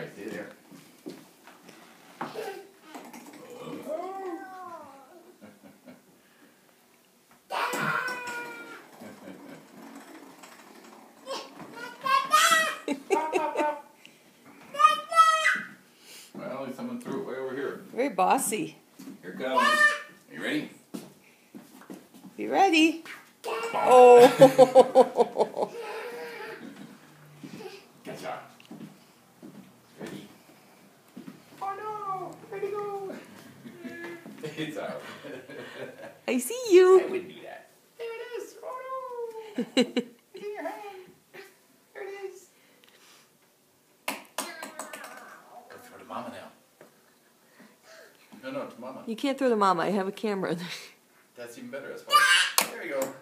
Alright, stay there. Well, at least someone threw it way over here. Very bossy. Here it comes. Are you ready? Be ready. Oh. Gotcha. Ready? Oh no! Where'd it go? It's out. I see you. I wouldn't do that. There it is. Oh no! It's in your hand. There it is. Go throw to Mama now. No, to Mama. You can't throw the mama. I have a camera. That's even better. That's fine. There you go.